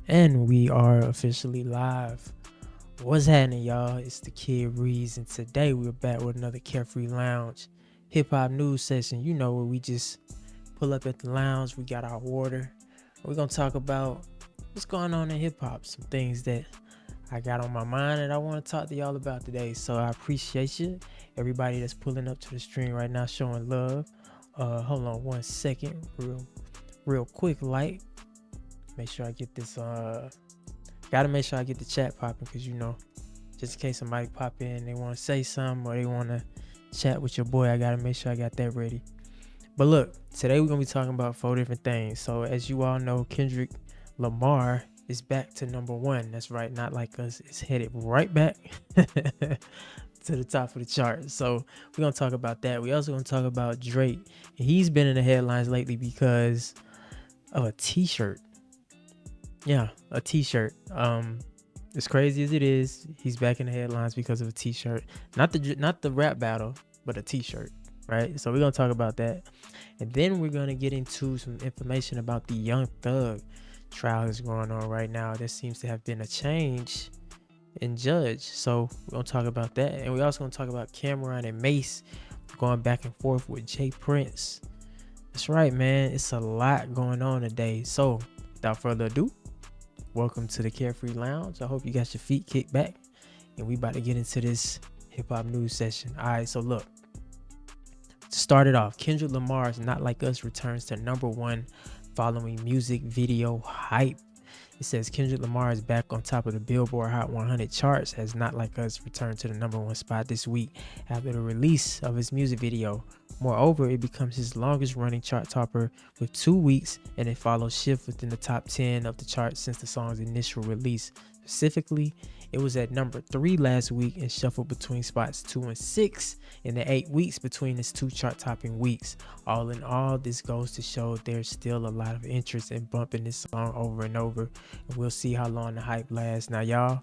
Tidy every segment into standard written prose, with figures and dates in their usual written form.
And we are officially live. What's happening, y'all? It's the kid Ríez, and today we're back with another Carefree Lounge hip hop news session. You know, where we just pull up at the lounge, we got our water. We're gonna talk about what's going on in hip hop, some things that I got on my mind and I want to talk to y'all about today. So I appreciate you, everybody that's pulling up to the stream right now, showing love. Hold on 1 second, real quick, light. Make sure I get this gotta make sure I get the chat popping, because just in case somebody pop in, they want to say something or they want to chat with your boy, I gotta make sure I got that ready. But look, today we're gonna be talking about 4 different things. So as you all know, Kendrick Lamar is back to #1. That's right, Not Like Us is headed right back to the top of the chart. So we're gonna talk about that. We also gonna talk about Drake. He's been in the headlines lately because of a t-shirt. Yeah, a t-shirt. As crazy as it is, he's back in the headlines because of a t-shirt. Not the rap battle, but a t-shirt, right? So we're gonna talk about that, and then we're gonna get into some information about the Young Thug trial that's going on right now. There seems to have been a change in judge, so we're gonna talk about that, and we're also gonna talk about Cameron and Mase going back and forth with Jay Prince. That's right, man. It's a lot going on today. So without further ado, welcome to the Carefree Lounge. I hope you got your feet kicked back, and we about to get into this hip hop news session. All right, so look, to start it off, Kendrick Lamar's Not Like Us returns to #1 following music video hype. It says Kendrick Lamar is back on top of the Billboard Hot 100 charts as Not Like Us returned to the #1 spot this week after the release of his music video. Moreover, it becomes his longest running chart topper with 2 weeks, and it follows shift within the top 10 of the chart since the song's initial release. Specifically, it was at #3 last week and shuffled between spots 2 and 6 in the 8 weeks between its 2 chart topping weeks. All in all, this goes to show there's still a lot of interest in bumping this song over and over, and we'll see how long the hype lasts. Now, y'all,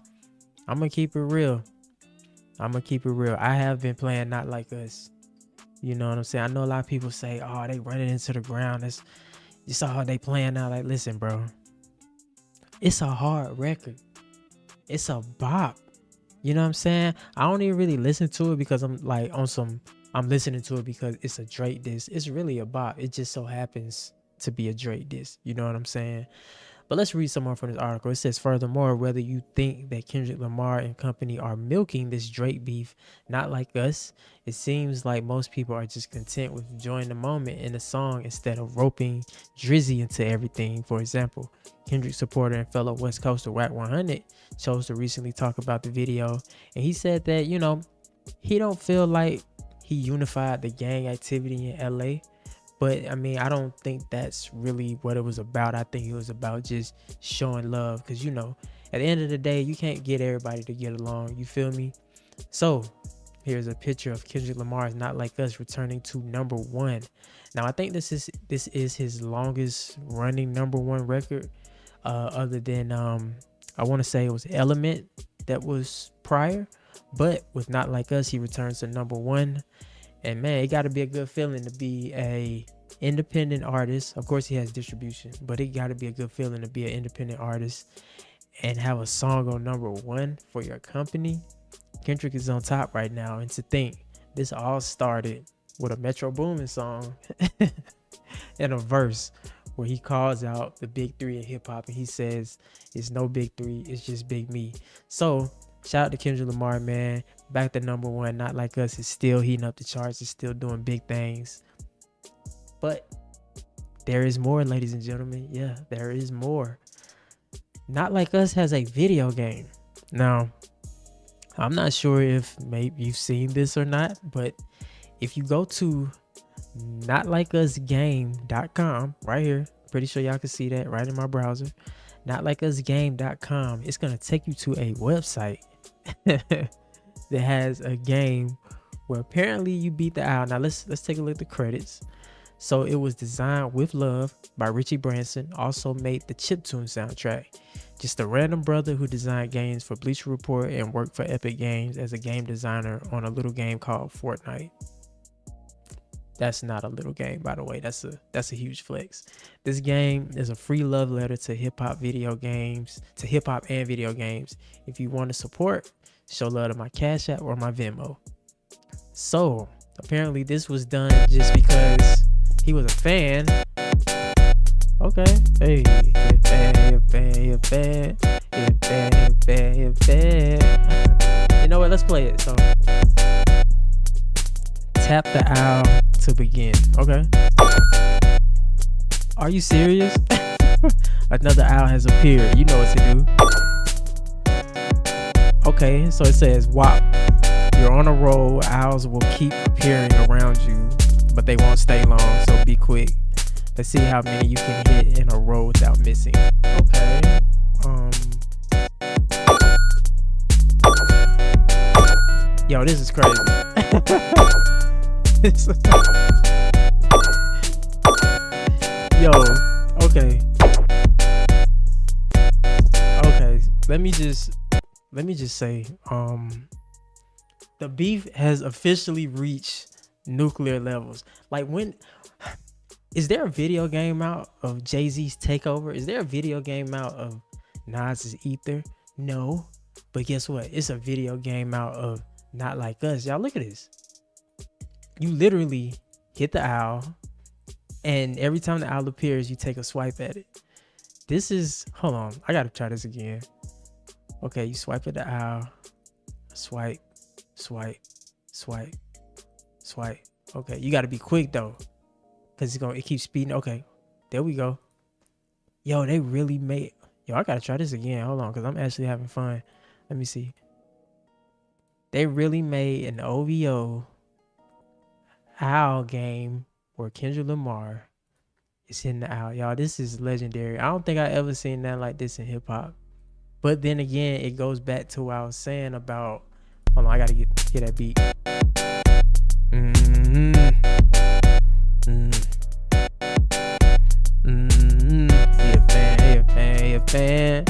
I'm gonna keep it real. I have been playing Not Like Us. You know what I'm saying? I know a lot of people say, oh, they run it into the ground. That's just how they playing now. Like, listen, bro, it's a hard record. It's a bop. You know what I'm saying? I don't even really listen to it because I'm like I'm listening to it because it's a Drake disc. It's really a bop. It just so happens to be a Drake disc. You know what I'm saying? But let's read some more from this article. It says, furthermore, whether you think that Kendrick Lamar and company are milking this Drake beef, Not Like Us, it seems like most people are just content with enjoying the moment in the song instead of roping Drizzy into everything. For example, Kendrick supporter and fellow West Coaster Wack 100 chose to recently talk about the video, and he said that, he don't feel like he unified the gang activity in LA. But I mean, I don't think that's really what it was about. I think it was about just showing love, because at the end of the day, you can't get everybody to get along. You feel me? So here's a picture of Kendrick Lamar's Not Like Us returning to #1. Now, I think this is his longest running #1 record, other than I want to say it was Element that was prior, but with Not Like Us, he returns to #1. And man, it got to be a good feeling to be a independent artist. Of course, he has distribution, but it got to be a good feeling to be an independent artist and have a song on #1 for your company. Kendrick is on top right now, and to think this all started with a Metro Boomin song and a verse where he calls out the big three in hip hop, and he says it's no big three, it's just big me. So shout out to Kendrick Lamar, man. Back to #1. Not Like Us is still heating up the charts. It's still doing big things. But there is more, ladies and gentlemen. Yeah, there is more. Not Like Us has a video game. Now, I'm not sure if maybe you've seen this or not, but if you go to notlikeuSgame.com right here, pretty sure y'all can see that right in my browser. NotlikeuSgame.com. It's gonna take you to a website that has a game where apparently you beat the owl. Now let's take a look at the credits. So it was designed with love by Richie Branson, also made the Chiptune soundtrack. Just a random brother who designed games for Bleacher Report and worked for Epic Games as a game designer on a little game called Fortnite. That's not a little game, by the way. That's a huge flex. This game is a free love letter to hip hop video games, to hip hop and video games. If you want to support, show love to my Cash App or my Venmo. So apparently this was done just because he was a fan. Okay. Hey, fan. You know what? Let's play it. So tap the owl to begin. Okay. Are you serious? Another owl has appeared. You know what to do. Okay, so it says, WAP. You're on a roll. Owls will keep appearing around you, but they won't stay long, so be quick. Let's see how many you can hit in a row without missing. Okay. Yo, this is crazy. Yo, okay. Okay, let me just say, the beef has officially reached nuclear levels. Like, when is there a video game out of Jay-Z's Takeover? Is there a video game out of Nas's Ether? No. But guess what? It's a video game out of Not Like Us. Y'all, look at this. You literally hit the owl, and every time the owl appears, you take a swipe at it. This is, hold on, I gotta try this again. Okay, you swipe at the owl, swipe, swipe, swipe, swipe. Okay, you gotta be quick though, cause it keeps speeding. Okay, there we go. Yo, they really made, yo, I gotta try this again. Hold on, cause I'm actually having fun. Let me see. They really made an OVO owl game where Kendrick Lamar is hitting the owl. Y'all, this is legendary. I don't think I ever seen that like this in hip hop. But then again, it goes back to what I was saying about, hold on, I gotta get that beat. He a fan.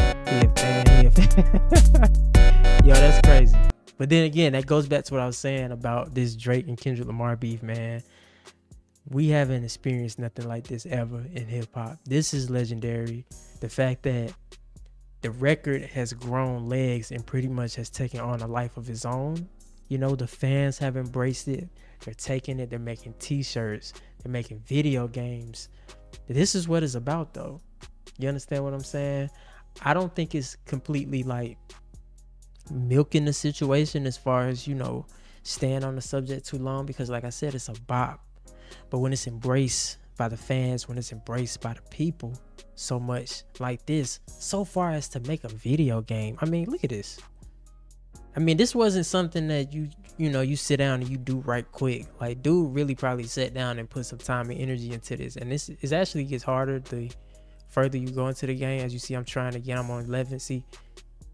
Yo, that's crazy. But then again, that goes back to what I was saying about this Drake and Kendrick Lamar beef, man. We haven't experienced nothing like this ever in hip hop. This is legendary. The fact that the record has grown legs and pretty much has taken on a life of its own. You know, the fans have embraced it. They're taking it. They're making t-shirts. They're making video games. This is what it's about, though. You understand what I'm saying? I don't think it's completely like milking the situation as far as, you know, staying on the subject too long, because like I said, it's a bop. But when it's embraced by the fans, when it's embraced by the people so much like this, so far as to make a video game, I mean, look at this. I mean, this wasn't something that you sit down and you do right quick. Like, dude really probably sat down and put some time and energy into this, and this is actually gets harder the further you go into the game. As you see, I'm trying again. I'm on 11. See,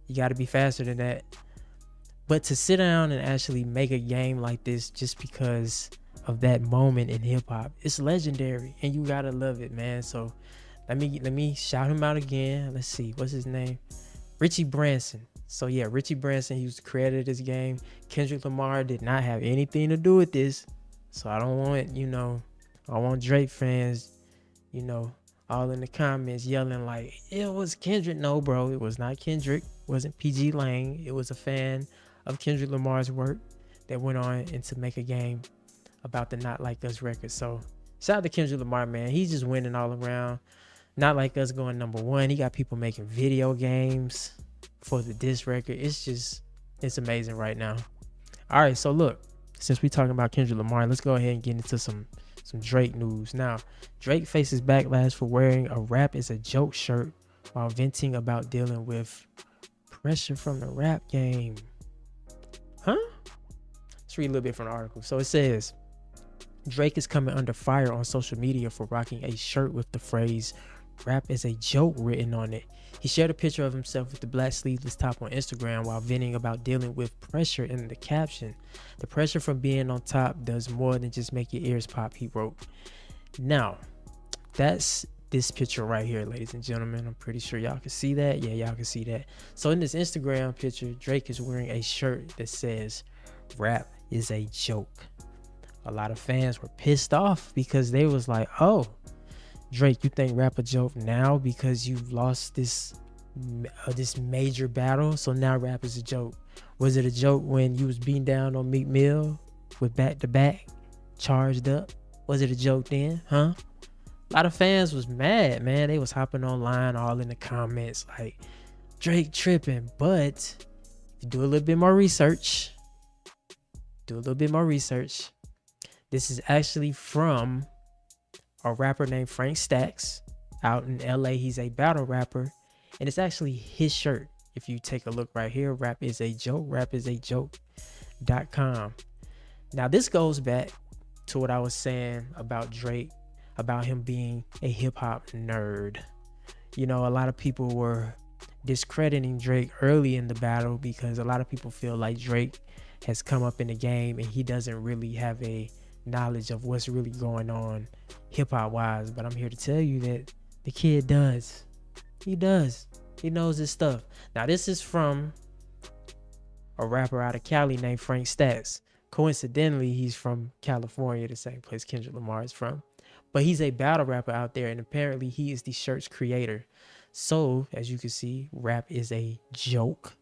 you got to be faster than that. But to sit down and actually make a game like this just because of that moment in hip hop, it's legendary, and you gotta love it, man. So let me shout him out again. Let's see, what's his name? Richie Branson. So yeah, Richie Branson, he was the creator of this game. Kendrick Lamar did not have anything to do with this. So I don't want, I want Drake fans, all in the comments yelling like, it was Kendrick. No, bro, it was not Kendrick. It wasn't PG Lang. It was a fan of Kendrick Lamar's work that went on and to make a game about the Not Like Us record. So shout out to Kendrick Lamar, man. He's just winning all around. Not Like Us going #1. He got people making video games for the diss record. It's amazing right now. All right, so look, since we talking about Kendrick Lamar, let's go ahead and get into some Drake news. Now, Drake faces backlash for wearing a rap is a joke shirt while venting about dealing with pressure from the rap game. Huh? Let's read a little bit from the article. So it says, Drake is coming under fire on social media for rocking a shirt with the phrase "rap is a joke" written on it. He shared a picture of himself with the black sleeveless top on Instagram while venting about dealing with pressure in the caption. The pressure from being on top does more than just make your ears pop, he wrote. Now, that's this picture right here, ladies and gentlemen. I'm pretty sure y'all can see that. Yeah, y'all can see that. So in this Instagram picture, Drake is wearing a shirt that says "rap is a joke." a lot of fans were pissed off because they was like, oh, Drake, you think rap a joke now because you lost this major battle, so now rap is a joke? Was it a joke when you was beating down on Meek Mill with back to back charged up? Was it a joke then? Huh? A lot of fans was mad, man. They was hopping online all in the comments like, Drake tripping. But if you do a little bit more research, this is actually from a rapper named Frank Stacks out in LA. He's a battle rapper, and it's actually his shirt. If you take a look right here, rap is a joke, rapisajoke.com. Now this goes back to what I was saying about Drake, about him being a hip-hop nerd. You know, a lot of people were discrediting Drake early in the battle because a lot of people feel like Drake has come up in the game and he doesn't really have a knowledge of what's really going on hip-hop wise. But I'm here to tell you that the kid does. He does. He knows his stuff. Now this is from a rapper out of Cali named Frank Stacks. Coincidentally, he's from California, the same place Kendrick Lamar is from. But he's a battle rapper out there, and apparently he is the shirt's creator. So, as you can see, rap is a joke.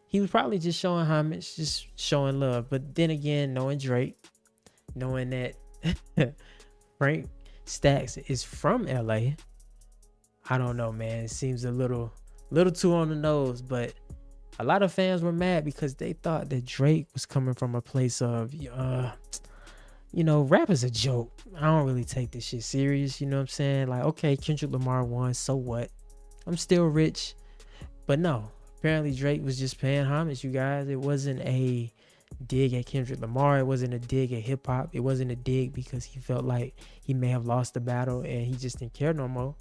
He was probably just showing homage, just showing love. But then again, knowing Drake, knowing that Frank Stacks is from LA, I don't know, man. It seems a little too on the nose, but a lot of fans were mad because they thought that Drake was coming from a place of, rap is a joke. I don't really take this shit serious. You know what I'm saying? Like, okay, Kendrick Lamar won, so what? I'm still rich. But no, apparently Drake was just paying homage, you guys. It wasn't a dig at Kendrick Lamar. It wasn't a dig at hip hop. It wasn't a dig because he felt like he may have lost the battle and he just didn't care no more.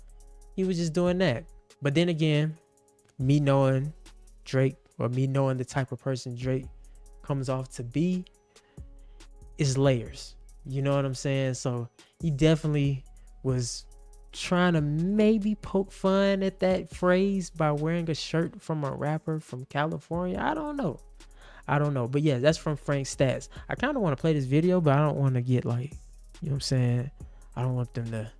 He was just doing that. But then again, me knowing Drake, or me knowing the type of person Drake comes off to be, is layers. You know what I'm saying? So he definitely was trying to maybe poke fun at that phrase by wearing a shirt from a rapper from California. I don't know. But yeah, that's from Frank Stats. I kind of want to play this video, but I don't want to get like, you know what I'm saying? I don't want them to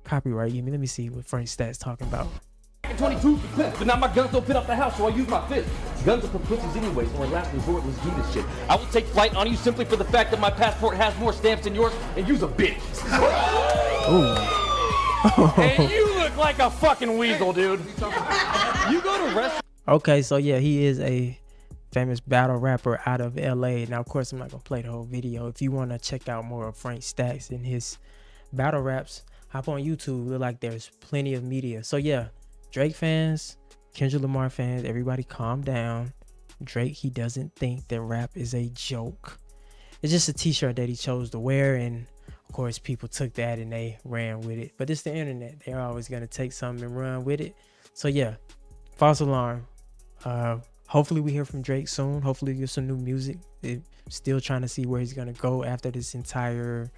copyright me. Let me see what Frank Stats talking about. 22 for clips, but now my guns don't fit up the house, so I use my fist. Guns are for pussies anyway, so our last resort, let's do this shit. I will take flight on you simply for the fact that my passport has more stamps than yours, and you's a bitch. And you look like a fucking weasel, dude. You go to rest. Okay, so yeah, he is a famous battle rapper out of LA. Now, of course, I'm not gonna play the whole video. If you want to check out more of Frank Stacks and his battle raps, hop on YouTube. Look like there's plenty of media. So yeah, Drake fans, Kendrick Lamar fans, everybody calm down. Drake, he doesn't think that rap is a joke. It's just a t-shirt that he chose to wear, and of course people took that and they ran with it. But it's the internet. They're always going to take something and run with it. So yeah, false alarm. Hopefully we hear from Drake soon. Hopefully we get some new music. Still trying to see where he's going to go after this entire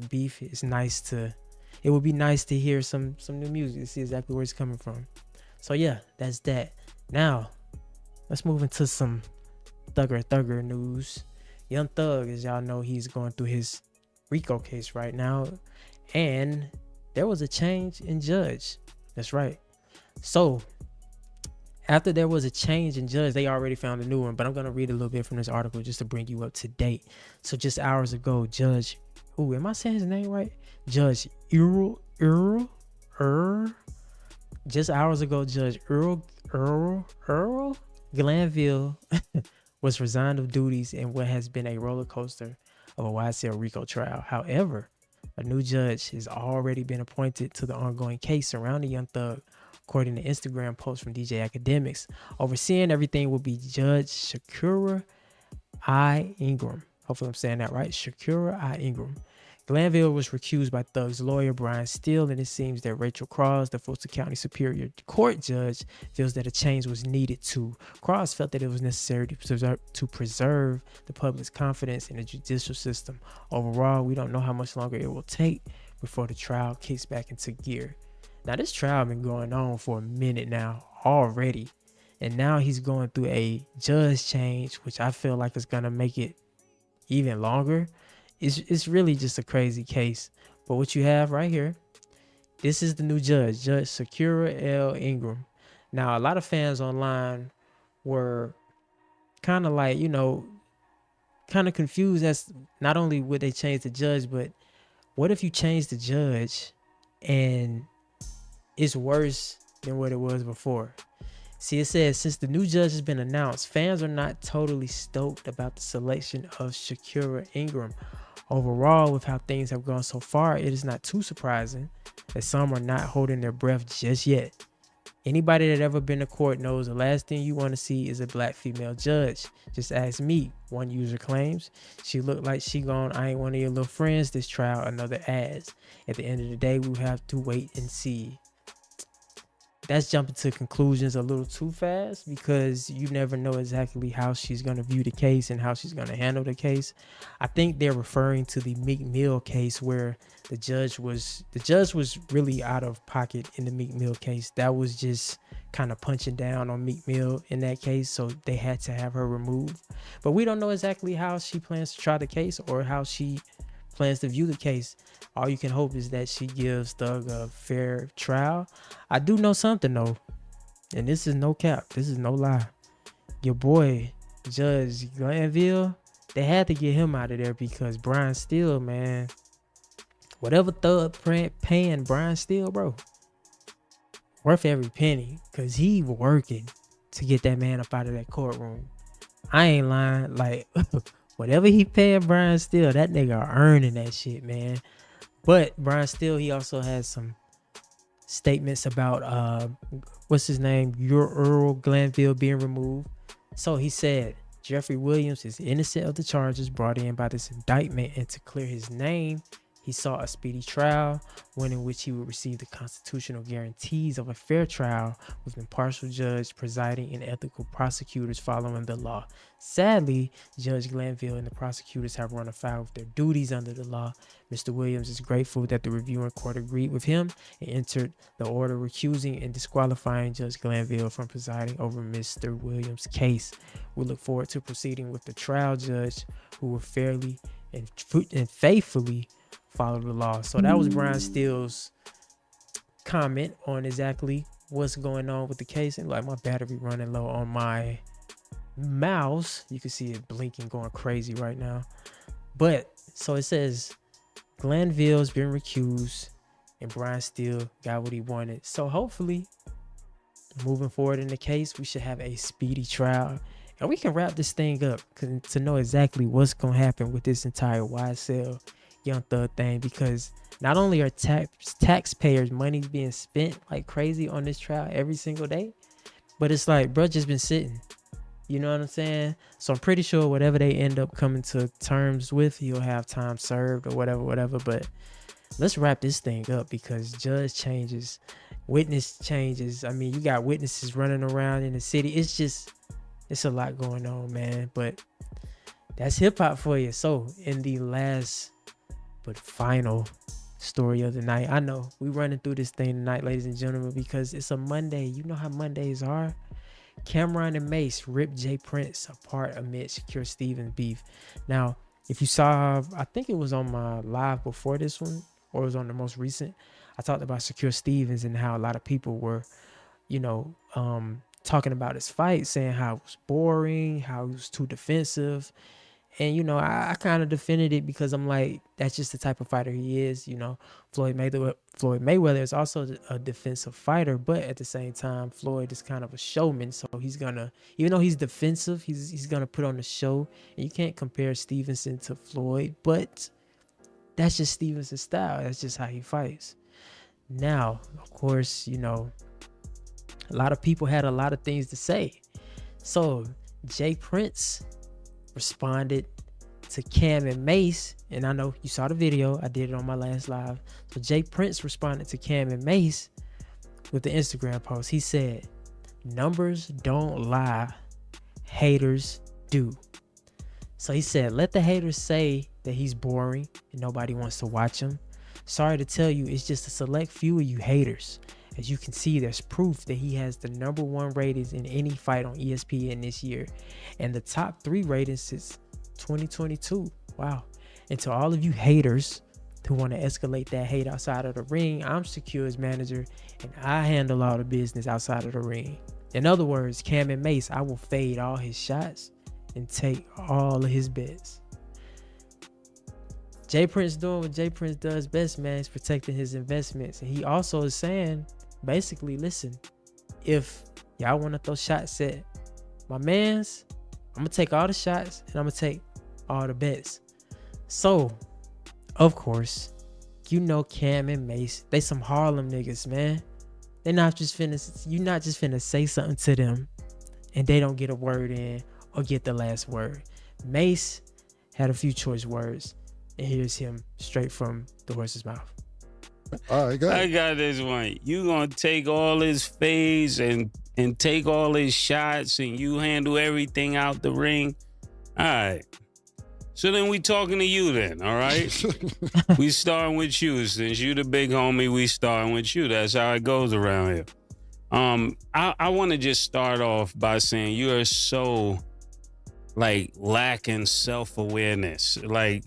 beef. It would be nice to hear some new music to see exactly where it's coming from. So yeah, that's that. Now, let's move into some thugger news. Young Thug, as y'all know, he's going through his RICO case right now. And there was a change in judge. That's right. So, after there was a change in judge, they already found a new one. But I'm going to read a little bit from this article just to bring you up to date. So, just hours ago, am I saying his name right? Judge just hours ago, Judge Earl Glanville was resigned of duties in what has been a roller coaster of a YSL RICO trial. However, a new judge has already been appointed to the ongoing case surrounding Young Thug, according to Instagram posts from DJ Academics. Overseeing everything will be Judge Shakura I. Ingram. Hopefully I'm saying that right. Shakura I. Ingram. Glanville was recused by Thug's lawyer, Brian Steele, and it seems that Rachel Cross, the Fulton County Superior Court judge, feels that a change was needed too. Cross felt that it was necessary to preserve the public's confidence in the judicial system. Overall, we don't know how much longer it will take before the trial kicks back into gear. Now, this trial has been going on for a minute now already, and now he's going through a judge change, which I feel like is going to make it even longer. It's really just a crazy case. But what you have right here, this is the new judge, Judge Sakura L. Ingram. Now, a lot of fans online were kind of like, kind of confused as not only would they change the judge, but what if you change the judge and it's worse than what it was before? See, it says, since the new judge has been announced, fans are not totally stoked about the selection of Shakira Ingram. Overall, with how things have gone so far, it is not too surprising that some are not holding their breath just yet. Anybody that ever been to court knows the last thing you want to see is a black female judge. Just ask me, one user claims. She looked like she gone, I ain't one of your little friends this trial, another adds. At the end of the day, we have to wait and see. That's jumping to conclusions a little too fast, because you never know exactly how she's going to view the case and how she's going to handle the case. I think they're referring to the Meek Mill case, where the judge was really out of pocket in the Meek Mill case. That was just kind of punching down on Meek Mill in that case, so they had to have her removed. But we don't know exactly how she plans to try the case or how she plans to view the case. All you can hope is that she gives Thug a fair trial. I do know something though, and this is no cap, this is no lie. Your boy Judge Glanville, they had to get him out of there, because Brian Steele, man, whatever Thug paying Brian Steele, bro, worth every penny, because he working to get that man up out of that courtroom. I ain't lying. Like, whatever he paying Brian Steele, that nigga earning that shit, man. But Brian Steele, he also has some statements about what's his name, your Earl Glanville being removed. So he said Jeffrey Williams is innocent of the charges brought in by this indictment, and to clear his name, he sought a speedy trial, one in which he would receive the constitutional guarantees of a fair trial with an impartial judge presiding and ethical prosecutors following the law. Sadly, Judge Glanville and the prosecutors have run afoul of their duties under the law. Mr. Williams is grateful that the reviewing court agreed with him and entered the order recusing and disqualifying Judge Glanville from presiding over Mr. Williams' case. We look forward to proceeding with the trial judge, who will fairly and faithfully follow the law. So that was Brian Steele's comment on exactly what's going on with the case. And like, my battery running low on my mouse, you can see it blinking, going crazy right now. But so it says Glanville's been recused and Brian Steele got what he wanted. So hopefully, moving forward in the case, we should have a speedy trial and we can wrap this thing up to know exactly what's gonna happen with this entire YSL Young Thug thing, because not only are taxpayers' money being spent like crazy on this trial every single day, but it's like, bro, just been sitting. You know what I'm saying? So I'm pretty sure whatever they end up coming to terms with, he'll have time served or whatever. But let's wrap this thing up, because judge changes, witness changes. I mean, you got witnesses running around in the city. It's a lot going on, man. But that's hip hop for you. So in the last but final story of the night, I know we running through this thing tonight, ladies and gentlemen, because it's a Monday. You know how Mondays are. Cameron and Mase ripped Jay Prince apart amid Secure Stevens beef. Now, if you saw, I think it was on my live before this one, or it was on the most recent, I talked about Secure Stevens and how a lot of people were, talking about his fight, saying how it was boring, how he was too defensive. And, I kind of defended it, because I'm like, that's just the type of fighter he is. Floyd Mayweather is also a defensive fighter, but at the same time, Floyd is kind of a showman. So he's going to, even though he's defensive, he's going to put on the show. And you can't compare Stevenson to Floyd, but that's just Stevenson's style. That's just how he fights. Now, of course, a lot of people had a lot of things to say. So Jay Prince responded to Cam and Mase, and I know you saw the video, I did it on my last live. So Jay Prince responded to Cam and Mase with the Instagram post. He said, "Numbers don't lie, haters do." So he said, "Let the haters say that he's boring and nobody wants to watch him. Sorry to tell you, it's just a select few of you haters. As you can see, there's proof that he has the #1 ratings in any fight on ESPN this year, and the top 3 ratings since 2022. Wow. And to all of you haters who want to escalate that hate outside of the ring, I'm Secure's manager, and I handle all the business outside of the ring. In other words, Cam and Mace, I will fade all his shots and take all of his bets. Jay Prince doing what Jay Prince does best, man. He's protecting his investments. And he also is saying, basically, listen, if y'all want to throw shots at my mans, I'm going to take all the shots and I'm going to take all the bets. So, of course, you know Cam and Mace, they some Harlem niggas, man. You're not just finna say something to them and they don't get a word in or get the last word. Mace had a few choice words, and here's him straight from the horse's mouth. All right, go ahead. I got this one. You gonna take all his fades and take all his shots and you handle everything out the ring? All right. So then we talking to you then, all right? We starting with you. Since you the big homie, we starting with you. That's how it goes around here. I want to just start off by saying you are so, like, lacking self-awareness. Like,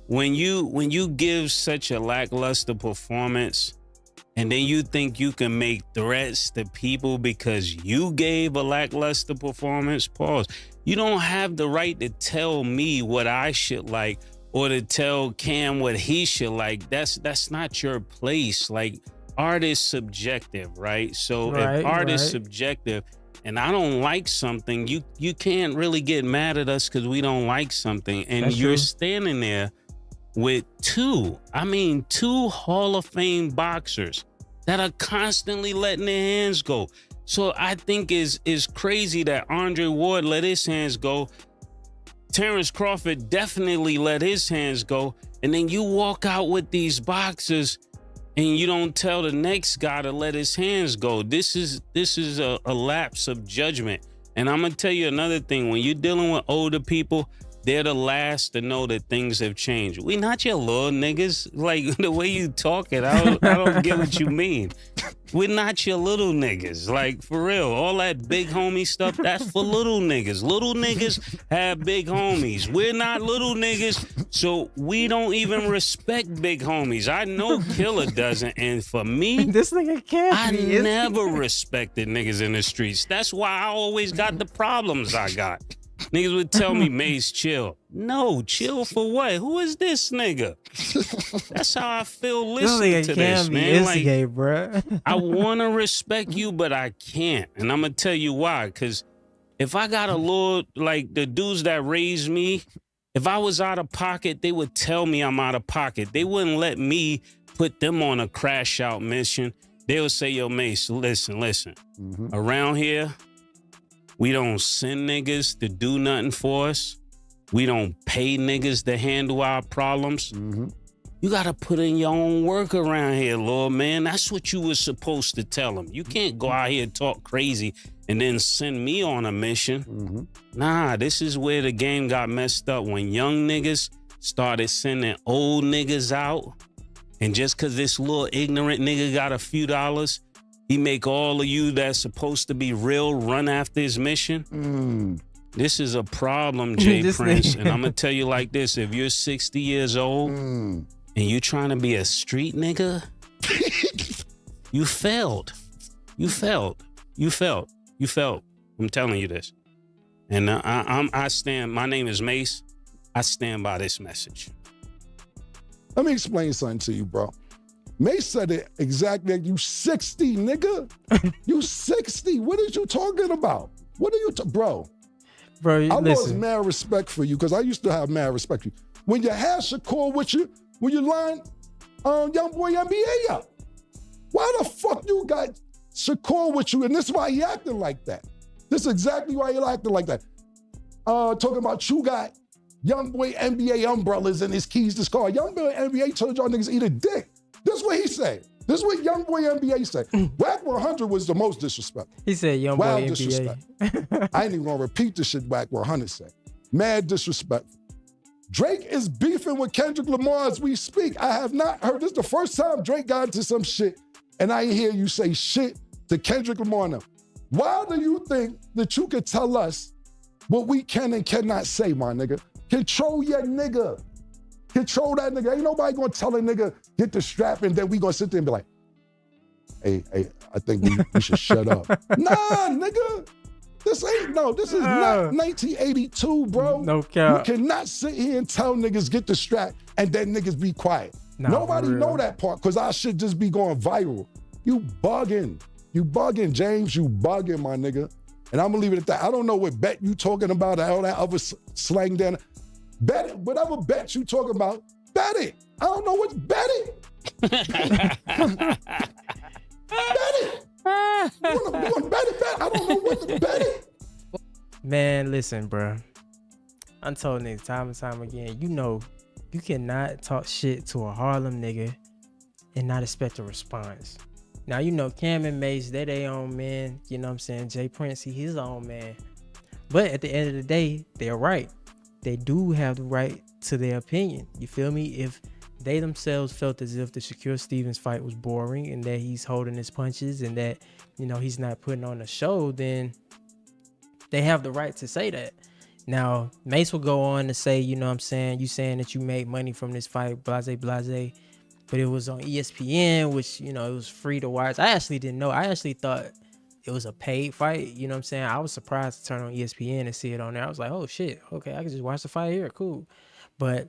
when you give such a lackluster performance and then you think you can make threats to people because you gave a lackluster performance, pause. You don't have the right to tell me what I should like or to tell Cam what he should like. That's not your place. Like, art is subjective, right? So if art is subjective and I don't like something, you can't really get mad at us because we don't like something. And That's you're true. standing there with two Hall of Fame boxers that are constantly letting their hands go. So I think is crazy that Andre Ward let his hands go. Terrence Crawford definitely let his hands go. And then you walk out with these boxers and you don't tell the next guy to let his hands go. This is a lapse of judgment. And I'm gonna tell you another thing. When you're dealing with older people, they're the last to know that things have changed. We not your little niggas. Like, the way you talk it, I don't get what you mean. We're not your little niggas. Like, for real. All that big homie stuff, that's for little niggas. Little niggas have big homies. We're not little niggas, so we don't even respect big homies. I know Killer doesn't, and for me, This nigga can't I be. never respected niggas in the streets. That's why I always got the problems I got. Niggas would tell me, Mace, chill. No, chill for what? Who is this nigga? That's how I feel listening to this, man. Like, Bruh. I want to respect you, but I can't. And I'm going to tell you why. Because if I got a little, like the dudes that raised me, if I was out of pocket, they would tell me I'm out of pocket. They wouldn't let me put them on a crash out mission. They would say, yo, Mace, listen. Mm-hmm. Around here, we don't send niggas to do nothing for us. We don't pay niggas to handle our problems. Mm-hmm. You got to put in your own work around here, Lord, man. That's what you were supposed to tell them. You can't go out here and talk crazy and then send me on a mission. Mm-hmm. Nah, this is where the game got messed up. When young niggas started sending old niggas out, and just because this little ignorant nigga got a few dollars, he make all of you that's supposed to be real run after his mission. Mm. This is a problem, Jay This Prince. nigga. And I'm going to tell you like this. If you're 60 years old Mm. and you trying to be a street nigga, you failed. You failed. I'm telling you this. And I stand, my name is Mace. I stand by this message. Let me explain something to you, bro. Mace said it exactly like, you 60, nigga. You 60. What are you talking about? What are you, bro? Bro, I lost listen. mad respect for you because I used to have mad respect for you. When you had Shakur with you, when you line Young Boy NBA up, why the fuck you got Shakur with you? And this is why he acting like that. This is exactly why he acting like that. Talking about you got Young Boy NBA umbrellas and his keys to his car. Young Boy NBA told y'all niggas eat a dick. This is what he said. This is what Young Boy NBA said. Wack 100 was the most disrespectful. He said, "Young Wild boy disrespect. NBA." I ain't even gonna repeat the shit Wack 100 said. Mad disrespectful. Drake is beefing with Kendrick Lamar as we speak. I have not heard, this is the first time Drake got into some shit and I hear you say shit to Kendrick Lamar now. Why do you think that you could tell us what we can and cannot say, my nigga? Control your nigga. Control that nigga. Ain't nobody gonna tell a nigga, get the strap, and then we gonna sit there and be like, hey, I think we should shut up. Nah, nigga. This is not 1982, bro. No cap. You cannot sit here and tell niggas get the strap and then niggas be quiet. Nah, Nobody know that part because our shit just be going viral. You bugging. You bugging, James. You bugging, my nigga. And I'm gonna leave it at that. I don't know what bet you talking about, all that other slang down. Bet it. Whatever bet you talking about, bet it. I don't know what bet it. Bet it. You wanna bet it? I don't know what to bet it. Man, listen, bro. I'm told niggas time and time again, you know, you cannot talk shit to a Harlem nigga and not expect a response. Now, you know, Cam and Mace, they their own man. You know what I'm saying? Jay Prince, he his own man. But at the end of the day, they're right. They do have the right to their opinion. You feel me? If they themselves felt as if the Shakur Stevens fight was boring and that he's holding his punches and that, you know, he's not putting on a show, then they have the right to say that. Now, Mace will go on to say, you know what I'm saying, you saying that you made money from this fight, blase, blase, but it was on ESPN, which, you know, it was free to watch. I actually didn't know. I actually thought it was a paid fight. You know what I'm saying? I was surprised to turn on ESPN and see it on there. I was like, oh, shit. Okay, I can just watch the fight here. Cool. But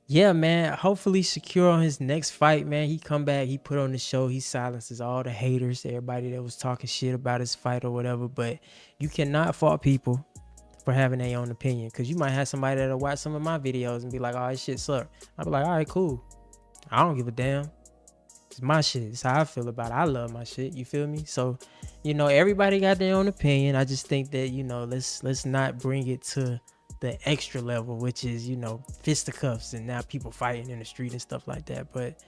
yeah, man, hopefully Shakur on his next fight, man, he come back, he put on the show, he silences all the haters, everybody that was talking shit about his fight or whatever. But you cannot fault people for having their own opinion, because you might have somebody that'll watch some of my videos and be like, oh, this shit suck. I'll be like, all right, cool. I don't give a damn. It's my shit. It's how I feel about it. I love my shit. You feel me? So, you know, everybody got their own opinion. I just think that, you know, let's not bring it to the extra level, which is, you know, fisticuffs and now people fighting in the street and stuff like that. But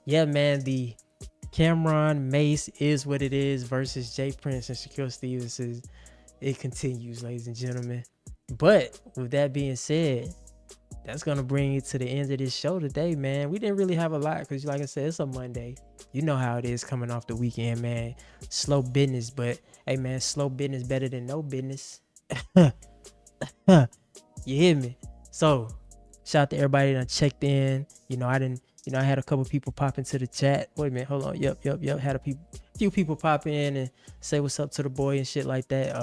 yeah, man, the Cameron Mase is what it is versus Jay Prince and Shakur Stevens. It continues, ladies and gentlemen. But with that being said, that's gonna bring it to the end of this show today, man. We didn't really have a lot because, like I said, it's a Monday. You know how it is coming off the weekend, man. Slow business, but hey, man, slow business better than no business. You hear me? So, shout out to everybody that checked in. You know, I had a couple people pop into the chat. Wait a minute, hold on. Yep. Had a few people pop in and say what's up to the boy and shit like that.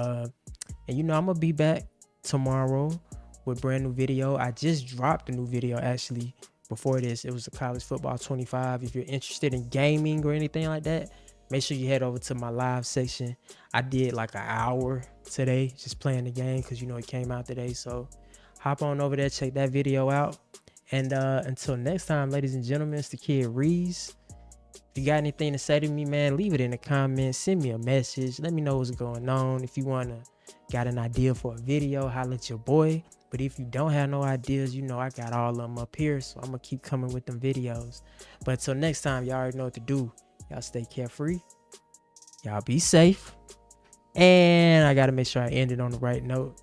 And you know, I'm gonna be back tomorrow with brand new video. I just dropped a new video actually before this. It was a college football 25. If you're interested in gaming or anything like that, make sure you head over to my live section. I did like an hour today just playing the game because, you know, it came out today. So hop on over there, check that video out. And until next time, ladies and gentlemen, it's the kid Ríez. If you got anything to say to me, man, leave it in the comments. Send me a message. Let me know what's going on. If you got an idea for a video, holla at your boy. But if you don't have no ideas, you know I got all of them up here. So I'm going to keep coming with them videos. But until next time, y'all already know what to do. Y'all stay carefree. Y'all be safe. And I got to make sure I end it on the right note.